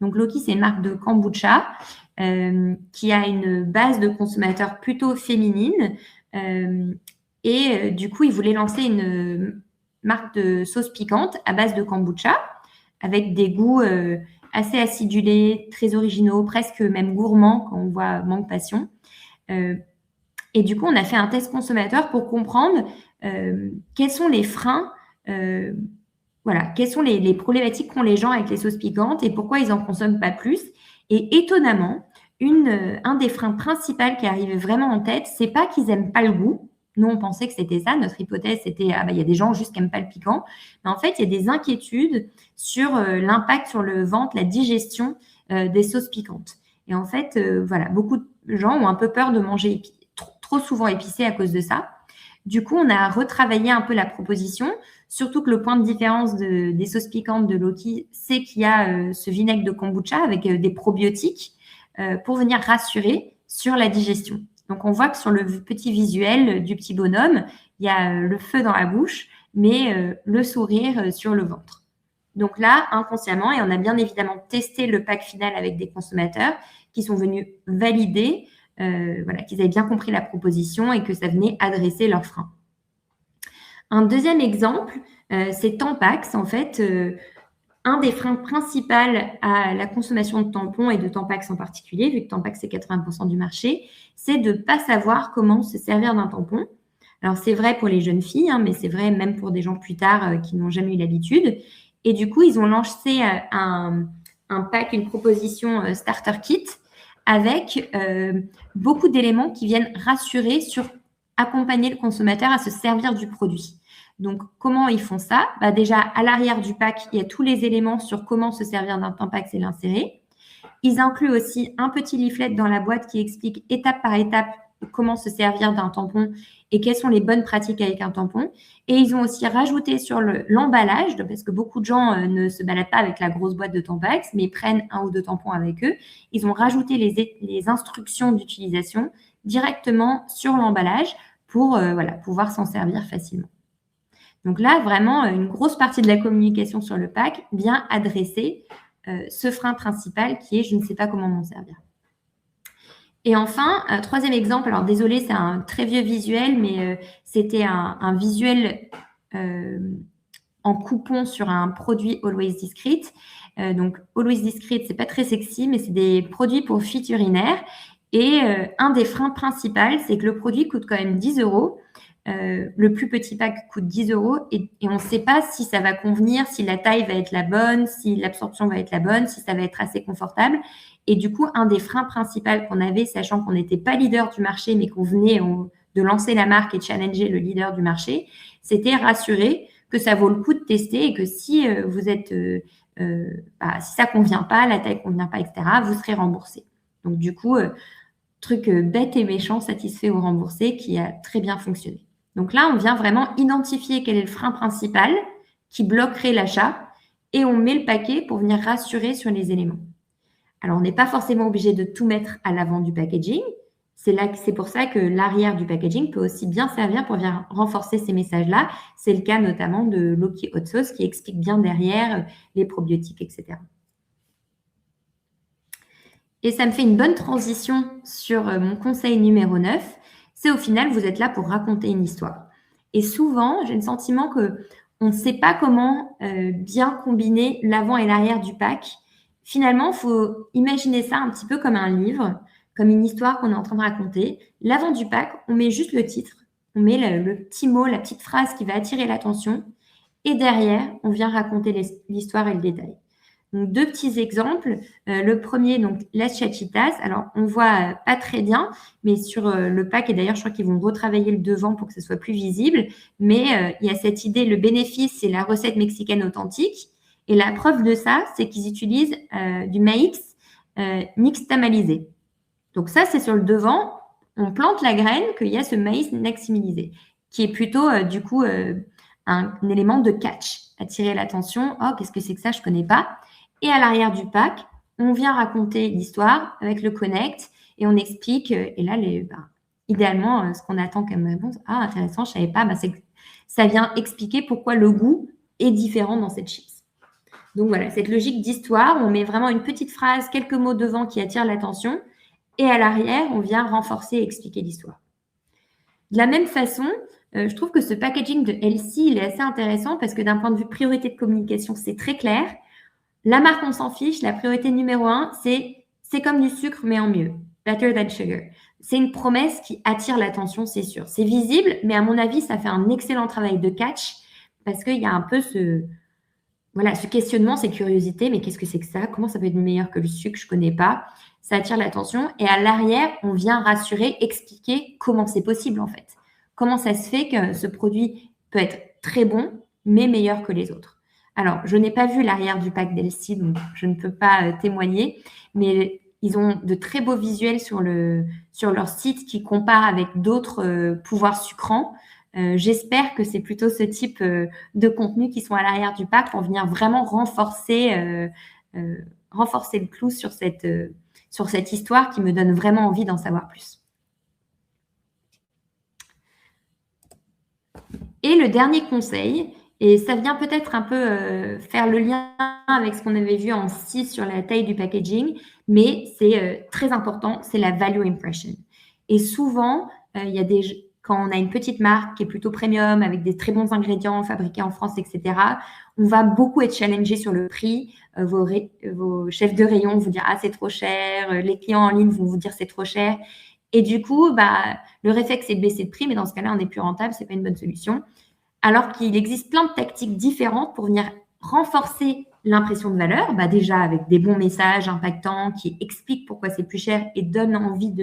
Donc, Loki, c'est une marque de kombucha qui a une base de consommateurs plutôt féminine. Du coup, ils voulaient lancer une marque de sauce piquante à base de kombucha avec des goûts assez acidulés, très originaux, presque même gourmands quand on voit manque passion. Et du coup, on a fait un test consommateur pour comprendre quels sont les freins, quelles sont les problématiques qu'ont les gens avec les sauces piquantes et pourquoi ils n'en consomment pas plus. Et étonnamment, un des freins principaux qui arrivait vraiment en tête, c'est pas qu'ils aiment pas le goût. Nous, on pensait que c'était ça. Notre hypothèse, c'était il y a des gens juste qui n'aiment pas le piquant. Mais en fait, il y a des inquiétudes sur l'impact sur le ventre, la digestion des sauces piquantes. Et en fait, voilà, beaucoup de gens ont un peu peur de manger trop souvent épicé à cause de ça. Du coup, on a retravaillé un peu la proposition, surtout que le point de différence des sauces piquantes de Loki, c'est qu'il y a ce vinaigre de kombucha avec des probiotiques pour venir rassurer sur la digestion. Donc, on voit que sur le petit visuel du petit bonhomme, il y a le feu dans la bouche, mais le sourire sur le ventre. Donc là, inconsciemment, et on a bien évidemment testé le pack final avec des consommateurs qui sont venus valider qu'ils avaient bien compris la proposition et que ça venait adresser leurs freins. Un deuxième exemple, c'est Tampax. En fait, un des freins principaux à la consommation de tampons et de Tampax en particulier, vu que Tampax c'est 80% du marché, c'est de ne pas savoir comment se servir d'un tampon. Alors, c'est vrai pour les jeunes filles, mais c'est vrai même pour des gens plus tard qui n'ont jamais eu l'habitude. Et du coup, ils ont lancé un pack, une proposition Starter Kit avec beaucoup d'éléments qui viennent rassurer sur accompagner le consommateur à se servir du produit. Donc, comment ils font ça? Déjà, à l'arrière du pack, il y a tous les éléments sur comment se servir d'un Tampax et l'insérer. Ils incluent aussi un petit leaflet dans la boîte qui explique étape par étape comment se servir d'un tampon et quelles sont les bonnes pratiques avec un tampon. Et ils ont aussi rajouté sur l'emballage, parce que beaucoup de gens ne se baladent pas avec la grosse boîte de Tampax, mais prennent 1 ou 2 tampons avec eux. Ils ont rajouté les instructions d'utilisation directement sur l'emballage pour pouvoir s'en servir facilement. Donc là, vraiment, une grosse partie de la communication sur le pack vient adresser ce frein principal qui est « je ne sais pas comment m'en servir ». Et enfin, troisième exemple, alors désolé, c'est un très vieux visuel, mais c'était un visuel en coupon sur un produit Always Discreet. Donc, Always Discreet, c'est pas très sexy, mais c'est des produits pour fuites urinaires. Et un des freins principaux, c'est que le produit coûte quand même 10 €. Le plus petit pack coûte 10 € et on ne sait pas si ça va convenir, si la taille va être la bonne, si l'absorption va être la bonne, si ça va être assez confortable. Et du coup, un des freins principaux qu'on avait, sachant qu'on n'était pas leader du marché, mais qu'on venait de lancer la marque et de challenger le leader du marché, c'était rassurer que ça vaut le coup de tester et que si vous êtes, si ça convient pas, la taille convient pas, etc., vous serez remboursé. Donc du coup, truc bête et méchant, satisfait ou remboursé, qui a très bien fonctionné. Donc là, on vient vraiment identifier quel est le frein principal qui bloquerait l'achat et on met le paquet pour venir rassurer sur les éléments. Alors, on n'est pas forcément obligé de tout mettre à l'avant du packaging. C'est pour ça que l'arrière du packaging peut aussi bien servir pour venir renforcer ces messages-là. C'est le cas notamment de Loki Hot Sauce qui explique bien derrière les probiotiques, etc. Et ça me fait une bonne transition sur mon conseil numéro 9. C'est au final, vous êtes là pour raconter une histoire. Et souvent, j'ai le sentiment qu'on ne sait pas comment bien combiner l'avant et l'arrière du pack. Finalement, il faut imaginer ça un petit peu comme un livre, comme une histoire qu'on est en train de raconter. L'avant du pack, on met juste le titre, on met le petit mot, la petite phrase qui va attirer l'attention. Et derrière, on vient raconter l'histoire et le détail. Donc, 2 petits exemples. Le premier, donc, Las Chachitas. Alors, on voit pas très bien, mais sur le pack, et d'ailleurs, je crois qu'ils vont retravailler le devant pour que ce soit plus visible. Mais il y a cette idée, le bénéfice, c'est la recette mexicaine authentique. Et la preuve de ça, c'est qu'ils utilisent du maïs nixtamalisé. Donc ça, c'est sur le devant. On plante la graine qu'il y a ce maïs nixtamalisé, qui est plutôt, un élément de catch, attirer l'attention. Oh, qu'est-ce que c'est que ça? Je connais pas. Et à l'arrière du pack, on vient raconter l'histoire avec le connect et on explique. Et là, idéalement, ce qu'on attend comme réponse, intéressant, je savais pas, ça vient expliquer pourquoi le goût est différent dans cette chips. Donc voilà, cette logique d'histoire, on met vraiment une petite phrase, quelques mots devant qui attirent l'attention et à l'arrière, on vient renforcer et expliquer l'histoire. De la même façon, je trouve que ce packaging de Healthy, il est assez intéressant parce que d'un point de vue priorité de communication, c'est très clair. La marque, on s'en fiche. La priorité numéro 1, c'est comme du sucre, mais en mieux. Better than sugar. C'est une promesse qui attire l'attention, c'est sûr. C'est visible, mais à mon avis, ça fait un excellent travail de catch parce qu'il y a un peu ce questionnement, ces curiosités. Mais qu'est-ce que c'est que ça? Comment ça peut être meilleur que le sucre? Je ne connais pas. ça attire l'attention. Et à l'arrière, on vient rassurer, expliquer comment c'est possible en fait. Comment ça se fait que ce produit peut être très bon, mais meilleur que les autres. Alors, je n'ai pas vu l'arrière du pack d'Elsie, donc je ne peux pas témoigner, mais ils ont de très beaux visuels sur leur site qui comparent avec d'autres pouvoirs sucrants. J'espère que c'est plutôt ce type de contenu qui sont à l'arrière du pack pour venir vraiment renforcer le clou sur cette histoire qui me donne vraiment envie d'en savoir plus. Et le dernier conseil, et ça vient peut-être un peu faire le lien avec ce qu'on avait vu en 6 sur la taille du packaging, mais c'est très important, c'est la value impression. Et souvent, quand on a une petite marque qui est plutôt premium, avec des très bons ingrédients fabriqués en France, etc., on va beaucoup être challengé sur le prix. Vos chefs de rayon vont vous dire « Ah, c'est trop cher », les clients en ligne vont vous dire « C'est trop cher ». Et du coup, le réflexe, c'est de baisser le prix, mais dans ce cas-là, on n'est plus rentable, ce n'est pas une bonne solution. Alors qu'il existe plein de tactiques différentes pour venir renforcer l'impression de valeur, déjà avec des bons messages impactants qui expliquent pourquoi c'est plus cher et donnent envie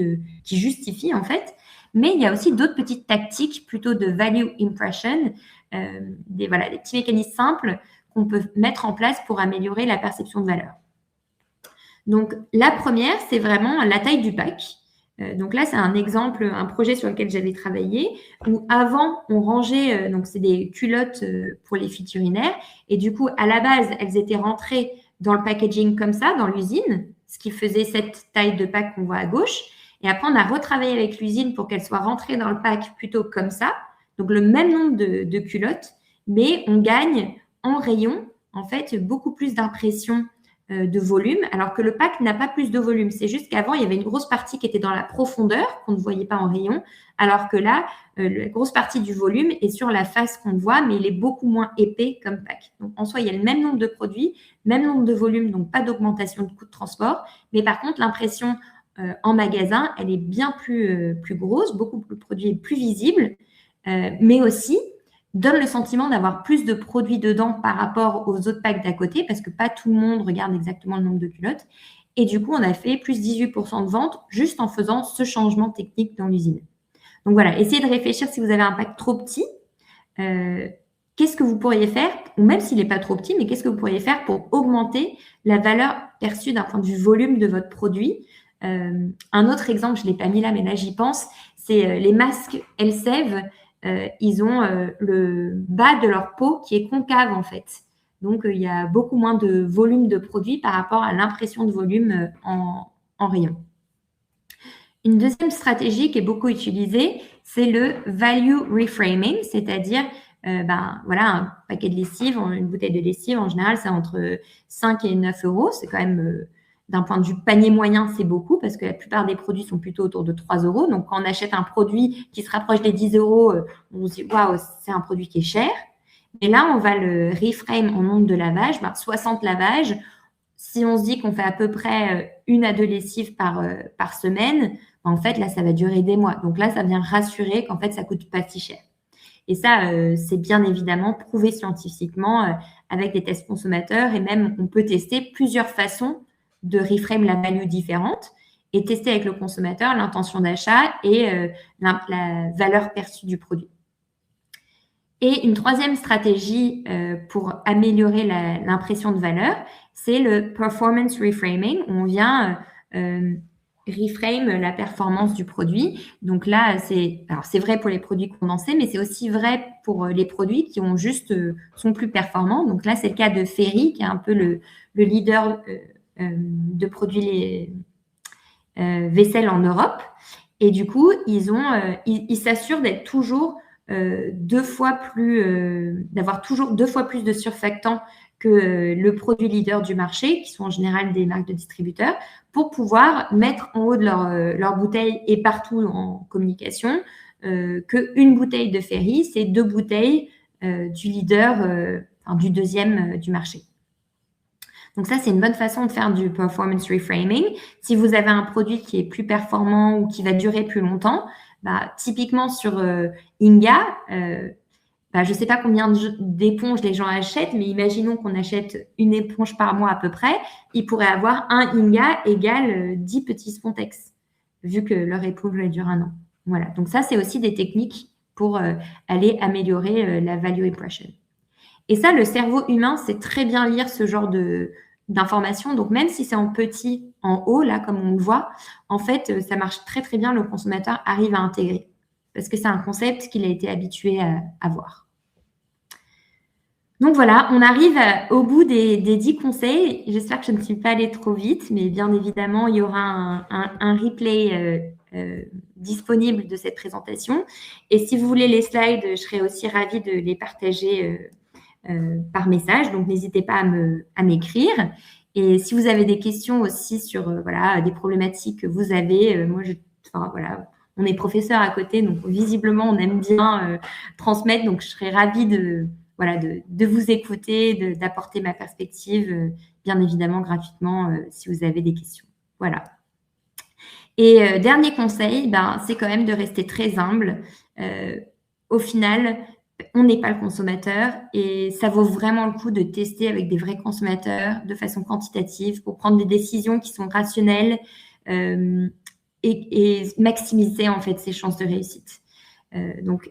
qui justifient en fait. Mais il y a aussi d'autres petites tactiques plutôt de value impression, des petits mécanismes simples qu'on peut mettre en place pour améliorer la perception de valeur. Donc, la première, c'est vraiment la taille du pack. Donc là, c'est un exemple, un projet sur lequel j'avais travaillé, où avant, on rangeait, donc c'est des culottes pour les filles urinaires, et du coup, à la base, elles étaient rentrées dans le packaging comme ça, dans l'usine, ce qui faisait cette taille de pack qu'on voit à gauche. Et après, on a retravaillé avec l'usine pour qu'elles soient rentrées dans le pack plutôt comme ça, donc le même nombre de culottes, mais on gagne en rayon, en fait, beaucoup plus d'impression de volume, alors que le pack n'a pas plus de volume. C'est juste qu'avant, il y avait une grosse partie qui était dans la profondeur, qu'on ne voyait pas en rayon, alors que là, la grosse partie du volume est sur la face qu'on voit, mais il est beaucoup moins épais comme pack. Donc, en soi, il y a le même nombre de produits, même nombre de volumes, donc pas d'augmentation de coût de transport, mais par contre, l'impression en magasin, elle est bien plus grosse, beaucoup plus produit, plus visible, mais aussi donne le sentiment d'avoir plus de produits dedans par rapport aux autres packs d'à côté, parce que pas tout le monde regarde exactement le nombre de culottes. Et du coup, on a fait plus 18% de ventes juste en faisant ce changement technique dans l'usine. Donc voilà, essayez de réfléchir si vous avez un pack trop petit. Qu'est-ce que vous pourriez faire, ou même s'il n'est pas trop petit, mais qu'est-ce que vous pourriez faire pour augmenter la valeur perçue d'un point de vue volume de votre produit. Un autre exemple, je ne l'ai pas mis là, mais là j'y pense, c'est les masques Elseve. Ils ont le bas de leur peau qui est concave en fait. Donc, il y a beaucoup moins de volume de produit par rapport à l'impression de volume en rayon. Une deuxième stratégie qui est beaucoup utilisée, c'est le value reframing, c'est-à-dire un paquet de lessive, une bouteille de lessive, en général, c'est entre 5 et 9 euros. C'est quand même, d'un point de vue panier moyen, c'est beaucoup parce que la plupart des produits sont plutôt autour de 3 euros. Donc, quand on achète un produit qui se rapproche des 10 euros, on se dit « Waouh, c'est un produit qui est cher ». Et là, on va le reframe en nombre de lavages, 60 lavages. Si on se dit qu'on fait à peu près 1 à 2 lessives par semaine, en fait, là, ça va durer des mois. Donc là, ça vient rassurer qu'en fait, ça ne coûte pas si cher. Et ça, c'est bien évidemment prouvé scientifiquement avec des tests consommateurs. Et même, on peut tester plusieurs façons de reframe la value différente et tester avec le consommateur l'intention d'achat et la valeur perçue du produit. Et une troisième stratégie pour améliorer l'impression de valeur, c'est le performance reframing, où on vient reframe la performance du produit. Donc là, c'est vrai pour les produits condensés, mais c'est aussi vrai pour les produits qui sont plus performants. Donc là, c'est le cas de Fairy, qui est un peu le leader de produits vaisselle en Europe. Et du coup, ils s'assurent d'être toujours d'avoir toujours 2 fois plus de surfactants que le produit leader du marché, qui sont en général des marques de distributeurs, pour pouvoir mettre en haut de leur bouteille et partout en communication qu'une bouteille de Fairy, c'est 2 bouteilles du leader, du deuxième du marché. Donc ça, c'est une bonne façon de faire du performance reframing. Si vous avez un produit qui est plus performant ou qui va durer plus longtemps, typiquement sur Inga, enfin, je ne sais pas combien d'éponges les gens achètent, mais imaginons qu'on achète une éponge par mois à peu près, ils pourraient avoir un Inga égale 10 petits Spontex, vu que leur éponge elle dure un an. Voilà, donc ça, c'est aussi des techniques pour aller améliorer la value impression. Et ça, le cerveau humain sait très bien lire ce genre d'informations. Donc, même si c'est en petit, en haut, là, comme on le voit, en fait, ça marche très, très bien. Le consommateur arrive à intégrer parce que c'est un concept qu'il a été habitué à voir. Donc, voilà, on arrive au bout des 10 conseils. J'espère que je ne suis pas allée trop vite, mais bien évidemment, il y aura un replay disponible de cette présentation. Et si vous voulez les slides, je serais aussi ravie de les partager par message, donc n'hésitez pas à m'écrire. Et si vous avez des questions aussi sur voilà, des problématiques que vous avez, voilà, on est professeur à côté, donc visiblement on aime bien transmettre, donc je serais ravie de vous écouter, d'apporter ma perspective, bien évidemment gratuitement si vous avez des questions. Voilà. Et dernier conseil, c'est quand même de rester très humble. Au final, on n'est pas le consommateur et ça vaut vraiment le coup de tester avec des vrais consommateurs de façon quantitative pour prendre des décisions qui sont rationnelles et maximiser en fait ses chances de réussite.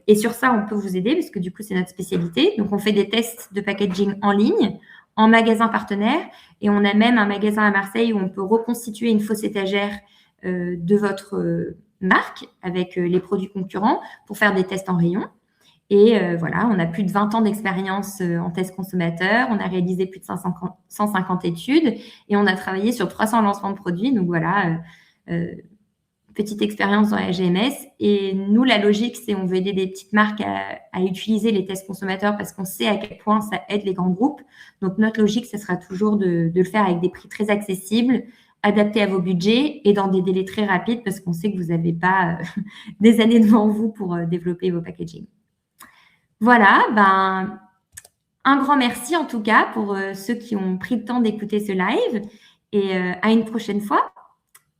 Et sur ça, on peut vous aider parce que du coup, c'est notre spécialité. Donc, on fait des tests de packaging en ligne, en magasin partenaire et on a même un magasin à Marseille où on peut reconstituer une fausse étagère de votre marque avec les produits concurrents pour faire des tests en rayon. Et voilà, on a plus de 20 ans d'expérience en test consommateur. On a réalisé plus de 150 études et on a travaillé sur 300 lancements de produits. Donc voilà, petite expérience dans la GMS. Et nous, la logique, c'est on veut aider des petites marques à utiliser les tests consommateurs parce qu'on sait à quel point ça aide les grands groupes. Donc notre logique, ce sera toujours de le faire avec des prix très accessibles, adaptés à vos budgets et dans des délais très rapides parce qu'on sait que vous n'avez pas des années devant vous pour développer vos packaging. Voilà, un grand merci en tout cas pour ceux qui ont pris le temps d'écouter ce live et à une prochaine fois.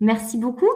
Merci beaucoup.